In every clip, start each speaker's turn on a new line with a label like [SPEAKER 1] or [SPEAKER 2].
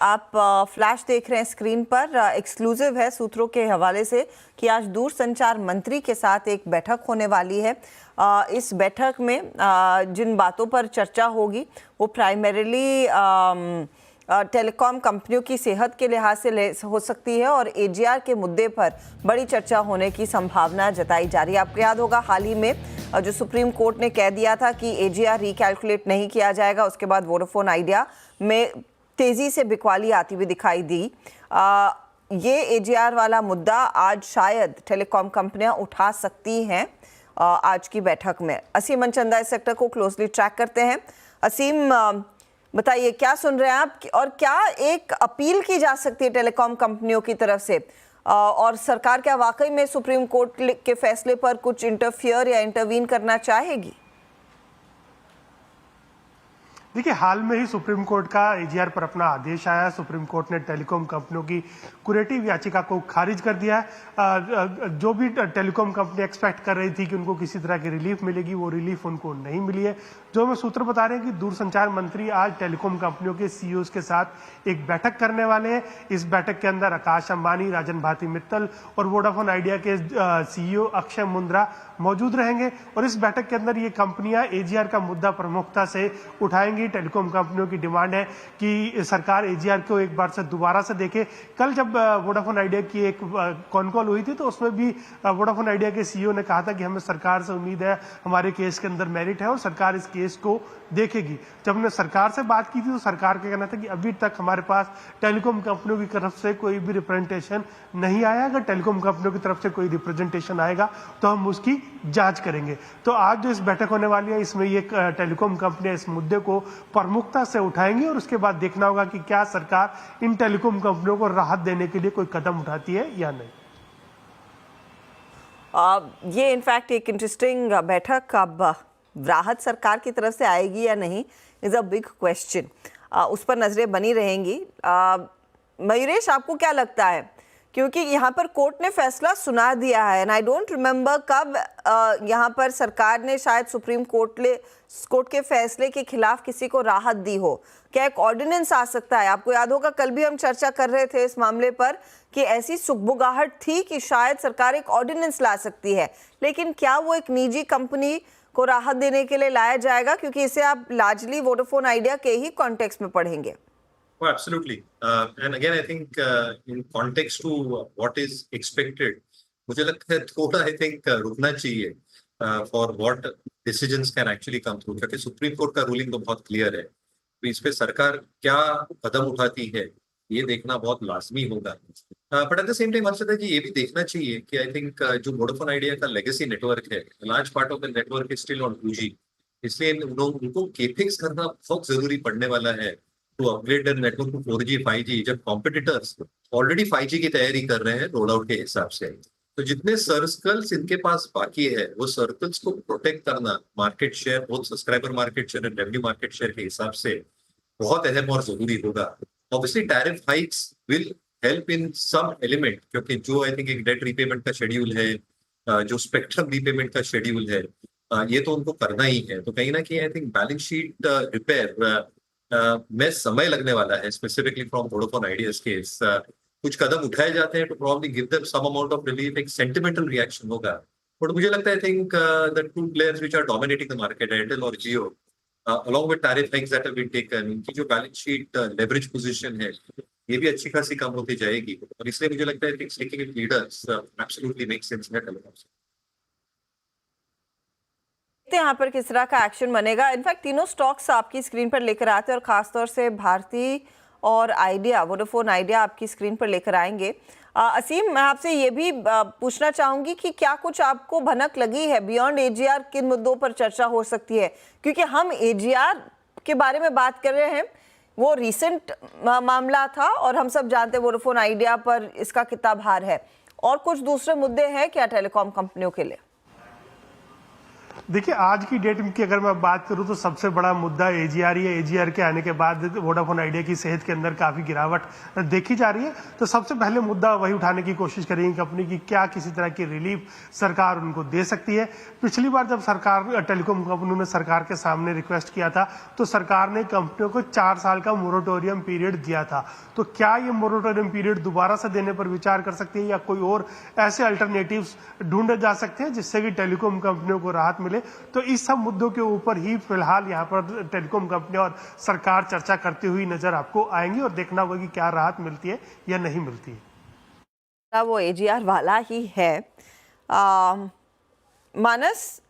[SPEAKER 1] आप फ्लैश देख रहे हैं स्क्रीन पर। एक्सक्लूसिव है सूत्रों के हवाले से कि आज दूरसंचार मंत्री के साथ एक बैठक होने वाली है। इस बैठक में जिन बातों पर चर्चा होगी वो प्राइमरीली टेलीकॉम कंपनियों की सेहत के लिहाज से हो सकती है और एजीआर के मुद्दे पर बड़ी चर्चा होने की संभावना जताई जा रही है। आपको याद होगा हाल ही में जो सुप्रीम कोर्ट ने कह दिया था कि एजीआर रिकैलकुलेट नहीं किया जाएगा, उसके बाद वोडाफोन आइडिया में तेजी से बिकवाली आती हुई दिखाई दी। ये एजीआर वाला मुद्दा आज शायद टेलीकॉम कंपनियां उठा सकती हैं आज की बैठक में। असीम मनचंदा इस सेक्टर को क्लोजली ट्रैक करते हैं। असीम, बताइए क्या सुन रहे हैं आप और क्या एक अपील की जा सकती है टेलीकॉम कंपनियों की तरफ से, और सरकार क्या वाकई में सुप्रीम कोर्ट के फैसले पर कुछ इंटरफियर या इंटरवीन करना चाहेगी?
[SPEAKER 2] देखिए, हाल में ही सुप्रीम कोर्ट का एजीआर पर अपना आदेश आया। सुप्रीम कोर्ट ने टेलीकॉम कंपनियों की कुरेटिव याचिका को खारिज कर दिया है। जो भी टेलीकॉम कंपनी एक्सपेक्ट कर रही थी कि उनको किसी तरह की रिलीफ मिलेगी, वो रिलीफ उनको नहीं मिली है। जो हमें सूत्र बता रहे हैं कि दूरसंचार मंत्री आज टेलीकॉम कंपनियों के सीईओ के साथ एक बैठक करने वाले हैं। इस बैठक के अंदर आकाश अंबानी, राजन भाती मित्तल और वोडाफोन आइडिया के सीईओ अक्षय मुंद्रा मौजूद रहेंगे और इस बैठक के अंदर ये कंपनियां एजीआर का मुद्दा प्रमुखता से उठाएंगी। टेलीकॉम कंपनियों की डिमांड है कि सरकार एजीआर को एक बार से दोबारा से देखे। कल जब वोडाफोन आइडिया की एक कॉन कॉल हुई थी तो उसमें भी वोडाफोन आइडिया के सीईओ ने कहा था कि हमें सरकार से उम्मीद है, हमारे केस के अंदर मेरिट है और सरकार इस केस को देखेगी। जब हमने सरकार से बात की थी तो सरकार का कहना था कि अभी तक हमारे पास टेलीकॉम कंपनियों की तरफ से कोई भी रिप्रेजेंटेशन नहीं आया। अगर टेलीकॉम कंपनियों की तरफ से कोई रिप्रेजेंटेशन आएगा तो हम उसकी जांच करेंगे। तो आज जो इस बैठक होने वाली है इसमें ये टेलीकॉम कंपनियां इस मुद्दे को प्रमुखता से उठाएंगी और उसके बाद देखना होगा कि क्या सरकार इन टेलीकॉम कंपनियों को राहत देने के लिए कोई कदम उठाती है या नहीं।
[SPEAKER 1] ये इनफैक्ट एक इंटरेस्टिंग बैठक, अब राहत सरकार की तरफ से आएगी या नहीं इज अ बिग क्वेश्चन। उस पर नजरें बनी रहेंगी। मयूरेश, आपको क्या लगता है, क्योंकि यहाँ पर कोर्ट ने फैसला सुना दिया है एंड आई डोंट रिमेम्बर कब यहाँ पर सरकार ने शायद सुप्रीम कोर्ट के फैसले के खिलाफ किसी को राहत दी हो। क्या एक ऑर्डिनेंस आ सकता है? आपको याद होगा कल भी हम चर्चा कर रहे थे इस मामले पर कि ऐसी सुगबुगाहट थी कि शायद सरकार एक ऑर्डिनेंस ला सकती है, लेकिन क्या वो एक निजी कंपनी को राहत देने के लिए लाया जाएगा, क्योंकि इसे आप लार्जली वोडाफोन आइडिया के ही कॉन्टेक्स्ट में पढ़ेंगे?
[SPEAKER 3] Oh, absolutely. And again, I think in context to what is expected, मुझे लगता है थोड़ा I think रुकना चाहिए for what decisions can actually come through, क्योंकि सुप्रीम कोर्ट का रूलिंग तो बहुत क्लियर है। तो इस पे सरकार क्या कदम उठाती है ये देखना बहुत लाजमी होगा। But at the same time Arshad ji, ये भी देखना चाहिए कि आई थिंक जो वोडाफोन आइडिया का लेगेसी नेटवर्क है, large part of the network is still on 2G, इसलिए उनको केपेक्स करना बहुत जरूरी पड़ने वाला है to upgrade their network to 4G, 5G, जब कॉम्पिटिटर्स ऑलरेडी 5G की तैयारी कर रहे हैं रोल आउट के हिसाब से। तो जितने सर्कल्स इनके पास बाकी है वो सर्कल्स को प्रोटेक्ट करना मार्केट शेयर, बहुत subscriber market share and revenue market share के हिसाब से बहुत अहम और जरूरी होगा। Obviously tariff hikes will help in some element, क्योंकि जो आई थिंक एक डेट रीपेमेंट का शेड्यूल है, जो स्पेक्ट्रम रीपेमेंट का शेड्यूल है, ये तो उनको करना ही है। तो कहीं ना कहीं I think balance sheet repair में समय लगने वाला है, स्पेसिफिकली फ्रॉम वोडाफोन आइडियाज केस। कुछ कदम उठाए जाते हैं to probably give them some amount of relief, एक सेंटिमेंटल रिएक्शन होगा। बट मुझे लगता है I think the two players which are dominating the market, Airtel और Jio, along with tariff hikes that have been taken, उनकी जो बैलेंस शीट लेवरेज पोजीशन है ये भी अच्छी खासी कम होती जाएगी और इसलिए मुझे लगता है कि taking it leaders absolutely make sense है टेलीकॉम।
[SPEAKER 1] यहाँ पर किस तरह का एक्शन बनेगा। इनफैक्ट तीनों स्टॉक्स आपकी स्क्रीन पर लेकर आते हैं और खासतौर से भारती और आइडिया, वोडाफोन आइडिया आपकी स्क्रीन पर लेकर आएंगे। असीम, मैं आपसे ये भी पूछना चाहूंगी कि क्या कुछ आपको भनक लगी है बियॉन्ड एजीआर, किन मुद्दों पर चर्चा हो सकती है? क्योंकि हम एजीआर के बारे में बात कर रहे हैं, वो रिसेंट मामला था और हम सब जानते हैं वोडाफोन आइडिया पर इसका कितना भार है, और कुछ दूसरे मुद्दे हैं क्या टेलीकॉम कंपनियों के लिए?
[SPEAKER 2] देखिए, आज की डेट की अगर मैं बात करूं तो सबसे बड़ा मुद्दा एजीआर ही है। एजीआर के आने के बाद वोडाफोन आइडिया की सेहत के अंदर काफी गिरावट देखी जा रही है। तो सबसे पहले मुद्दा वही उठाने की कोशिश करेंगे कंपनी की क्या किसी तरह की रिलीफ सरकार उनको दे सकती है। पिछली बार जब सरकार टेलीकॉम कंपनियों ने सरकार के सामने रिक्वेस्ट किया था तो सरकार ने कंपनियों को 4 साल का मोरेटोरियम पीरियड दिया था। तो क्या ये मोरेटोरियम पीरियड दोबारा से देने पर विचार कर सकती है या कोई और ऐसे अल्टरनेटिव्स ढूंढे जा सकते हैं जिससे कि टेलीकॉम कंपनियों को राहत मिले। तो इस सब मुद्दों के ऊपर ही फिलहाल यहाँ पर टेलीकॉम कंपनी और सरकार चर्चा करती हुई नजर आपको आएंगी और देखना होगा कि क्या राहत मिलती है या नहीं मिलती है।
[SPEAKER 1] वो एजीआर वाला ही है। मानस,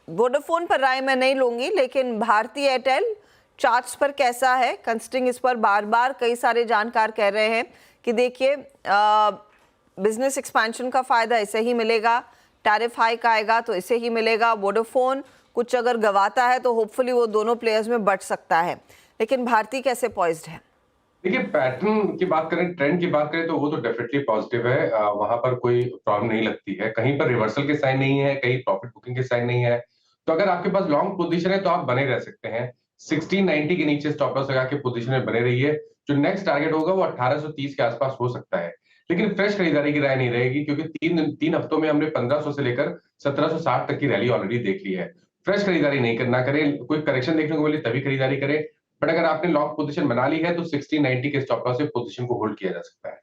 [SPEAKER 1] वोडाफोन पर राय मैं नहीं लूंगी, लेकिन भारती एयरटेल चार्ट्स पर कैसा है? कंसिडरिंग इस पर बार बार कई सारे जानकार कह रहे हैं कि देखिए बिजनेस एक्सपेंशन का फायदा इसे ही मिलेगा, टैरिफ हाइक आएगा तो इसे ही मिलेगा। वोडाफोन कुछ अगर गवाता है तो होपफुली वो दोनों प्लेयर्स में बट सकता है, लेकिन भारती कैसे पॉइज्ड है?
[SPEAKER 4] देखिए, पैटर्न की बात करें, ट्रेंड की बात करें तो वो तो डेफिनेटली पॉजिटिव है। वहां पर कोई प्रॉब्लम नहीं लगती है, कहीं पर रिवर्सल के साइन नहीं है, कहीं प्रॉफिट बुकिंग के साइन नहीं है। तो अगर आपके पास लॉन्ग पोजीशन है तो आप बने रह सकते हैं। 1690 के नीचे स्टॉप लॉस लगा के पोजीशन में बने रहिए। जो नेक्स्ट टारगेट होगा वो 1830 के आसपास हो सकता है, लेकिन फ्रेश खरीदारी की राय नहीं रहेगी क्योंकि तीन हफ्तों में हमने 1500 से लेकर 1760 तक की रैली ऑलरेडी देख ली है। फ्रेश खरीदारी नहीं करना करें, कोई करेक्शन देखने को मिले तभी खरीदारी करें। बट अगर आपने लॉन्ग पोजीशन बना ली है तो 1690 के स्टॉप लॉस से पोजीशन को होल्ड किया जा सकता है।